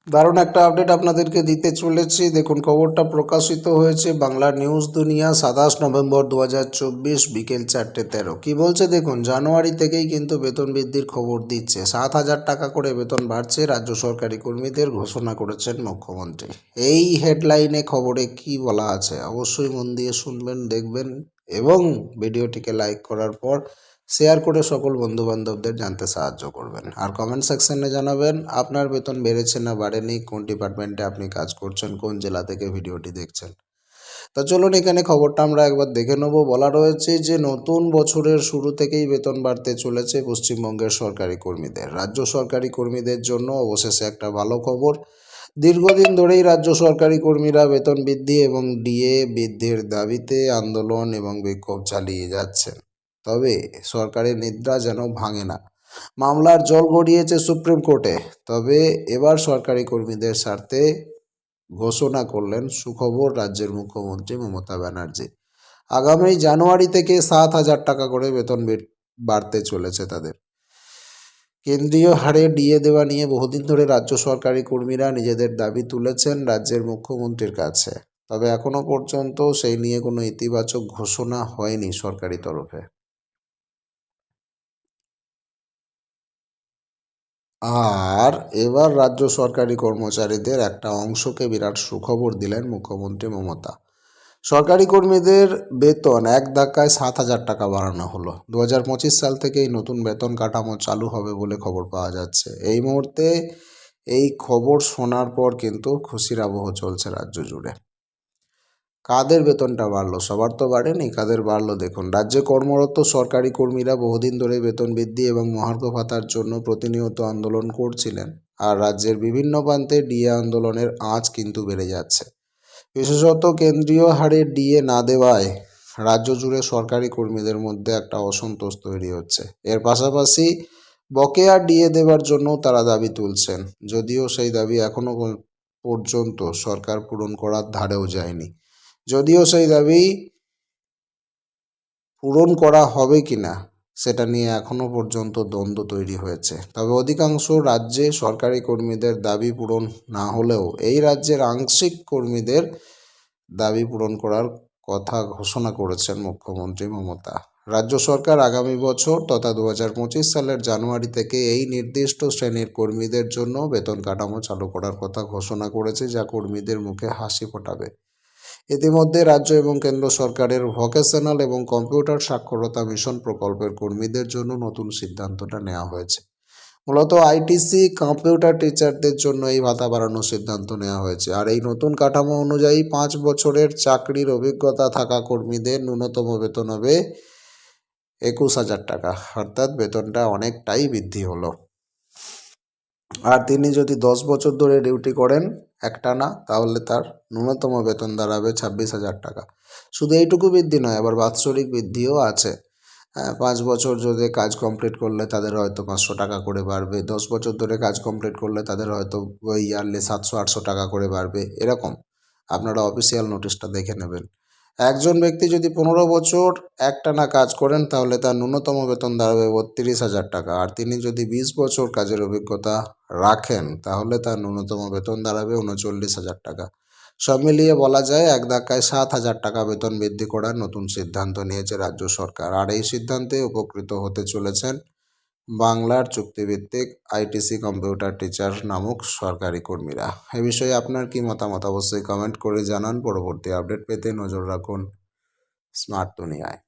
দারুণ একটা আপডেট আপনাদেরকে দিতে চলেছি। দেখুন, খবরটা প্রকাশিত হয়েছে বাংলা নিউজ দুনিয়া ২৭ নভেম্বর ২০২৪ বিকেল ৪:১৩। কি বলছে দেখুন, জানুয়ারি থেকেই কিন্তু বেতন বৃদ্ধির খবর দিচ্ছে। ৭,০০০ টাকা করে বেতন বাড়ছে রাজ্য সরকারি কর্মীদের, ঘোষণা করেছেন মুখ্যমন্ত্রী। এই হেডলাইনে খবরে কি বলা আছে অবশ্যই মন দিয়ে শুনবেন, দেখবেন এবং ভিডিওটিকে লাইক করার পর শেয়ার করে সকল বন্ধুবান্ধবদের জানতে সাহায্য করবেন। আর কমেন্ট সেকশনে জানাবেন আপনার বেতন বেড়েছে না বাড়েনি, কোন ডিপার্টমেন্টে আপনি কাজ করছেন, কোন জেলা থেকে ভিডিওটি দেখছেন। তা চলুন এখানে খবরটা আমরা একবার দেখে নেব। বলা রয়েছে যে নতুন বছরের শুরু থেকেই বেতন বাড়তে চলেছে পশ্চিমবঙ্গের সরকারি কর্মীদের। রাজ্য সরকারি কর্মীদের জন্য অবশেষে একটা ভালো খবর। দীর্ঘদিন ধরেই রাজ্য সরকারি কর্মীরা বেতন বৃদ্ধি এবং ডিএ বৃদ্ধির দাবিতে আন্দোলন এবং বিক্ষোভ চালিয়ে যাচ্ছেন। তবে সরকারের নিদ্রা যেন ভাঙে না। মামলার জল গড়িয়েছে সুপ্রিম কোর্টে। তবে এবার সরকারি কর্মীদের স্বার্থে ঘোষণা করলেন সুখবর রাজ্যের মুখ্যমন্ত্রী মমতা ব্যানার্জি। আগামী জানুয়ারি থেকে ৭,০০০ টাকা করে বেতন বাড়তে চলেছে তাদের। কেন্দ্রীয় হারে ডিএ দেওয়া নিয়ে বহুদিন ধরে রাজ্য সরকারি কর্মীরা নিজেদের দাবি তুলেছেন রাজ্যের মুখ্যমন্ত্রীর কাছে। তবে এখনো পর্যন্ত সেই নিয়ে কোনো ইতিবাচক ঘোষণা হয়নি সরকারি তরফে। আর এবার রাজ্য সরকারি কর্মচারীদের একটা অংশকে বিরাট সুখবর দিলেন মুখ্যমন্ত্রী মমতা। সরকারি কর্মীদের বেতন এক ধাক্কায় ৭,০০০ টাকা বাড়ানো হলো। ২০২৫ সাল থেকে এই নতুন বেতন কাঠামো চালু হবে বলে খবর পাওয়া যাচ্ছে। এই মুহূর্তে এই খবর শোনার পর কিন্তু খুশির আবহ চলছে রাজ্য জুড়ে। কাদের বেতনটা বাড়লো? সবার তো বাড়েনি, কাদের বাড়লো দেখুন। রাজ্যে কর্মরত সরকারি কর্মীরা বহুদিন ধরে বেতন বৃদ্ধি এবং মহার্ঘ ভাতার জন্য প্রতিনিয়ত আন্দোলন করছিলেন। আর রাজ্যের বিভিন্ন প্রান্তে ডিএ আন্দোলনের আঁচ কিন্তু বেড়ে যাচ্ছে। বিশেষত কেন্দ্রীয় হারে ডিএ না দেওয়ায় রাজ্য জুড়ে সরকারি কর্মীদের মধ্যে একটা অসন্তোষ তৈরি হচ্ছে। এর পাশাপাশি বকেয়া ডিএ দেওয়ার জন্য তারা দাবি তুলছেন, যদিও সেই দাবি এখনো পর্যন্ত সরকার পূরণ করার ধারেও যায়নি। যদিও সেই দাবি পূরণ করা হবে কিনা সেটা নিয়ে এখনো পর্যন্ত দ্বন্দ্ব তৈরি হয়েছে। তবে অধিকাংশ রাজ্যে সরকারি কর্মীদের দাবি পূরণ না হলেও এই রাজ্যের আংশিক কর্মীদের দাবি পূরণ করার কথা ঘোষণা করেছেন মুখ্যমন্ত্রী মমতা। রাজ্য সরকার আগামী বছর তথা ২০২৫ সালের জানুয়ারি থেকে এই নির্দিষ্ট শ্রেণীর কর্মীদের জন্য বেতন কাঠামো চালু করার কথা ঘোষণা করেছে, যা কর্মীদের মুখে হাসি ফোটাবে। ইতিমধ্যে রাজ্য এবং কেন্দ্র সরকারের ভোকেশনাল এবং কম্পিউটার সাক্ষরতা মিশন প্রকল্পের কর্মীদের জন্য নতুন সিদ্ধান্তটা নেওয়া হয়েছে। মূলত আইটিসি কম্পিউটার টিচারদের জন্য এই ভাতা বাড়ানোর সিদ্ধান্ত নেওয়া হয়েছে। আর এই নতুন কাঠামো অনুযায়ী ৫ বছরের চাকরির অভিজ্ঞতা থাকা কর্মীদের ন্যূনতম বেতন হবে ২১,০০০ টাকা। অর্থাৎ বেতনটা অনেকটাই বৃদ্ধি হলো। আর তিনি যদি ১০ বছর ধরে ডিউটি করেন একটানা, তাহলে তার ন্যূনতম বেতন দাঁড়াবে ২৬,০০০ টাকা। শুধু এইটুকু বৃদ্ধি নয়, আবার বাৎসরিক বৃদ্ধিও আছে। ৫ বছর যদি কাজ কমপ্লিট করলে তাদের হয়তো ৫০০ টাকা করে বাড়বে। ১০ বছর ধরে কাজ কমপ্লিট করলে তাদের হয়তো ইয়ারলি ৭০০-৮০০ টাকা করে বাড়বে। এরকম আপনারা অফিসিয়াল নোটিশটা দেখে নেবেন। একজন ব্যক্তি যদি ১৫ বছর একটানা কাজ করেন তাহলে তার ন্যূনতম বেতন দাঁড়াবে ৩২,০০০ টাকা। আর তিনি যদি ২০ বছর কাজের অভিজ্ঞতা রাখেন তাহলে তার ন্যূনতম বেতন দাঁড়াবে ৩৯,০০০ টাকা। সব মিলিয়ে বলা যায় এক ধাক্কায় ৭,০০০ টাকা বেতন বৃদ্ধি করার নতুন সিদ্ধান্ত নিয়েছে রাজ্য সরকার। আর এই সিদ্ধান্তে উপকৃত হতে চলেছেন বাংলার চুক্তিভিত্তিক আইটিসি কম্পিউটার টিচার নামক সরকারি কর্মীরা। এ বিষয়ে আপনার কি মতামত অবশ্যই কমেন্ট করে জানান। পরবর্তী আপডেট পেতে নজর রাখুন স্মার্ট দুনিয়ায়।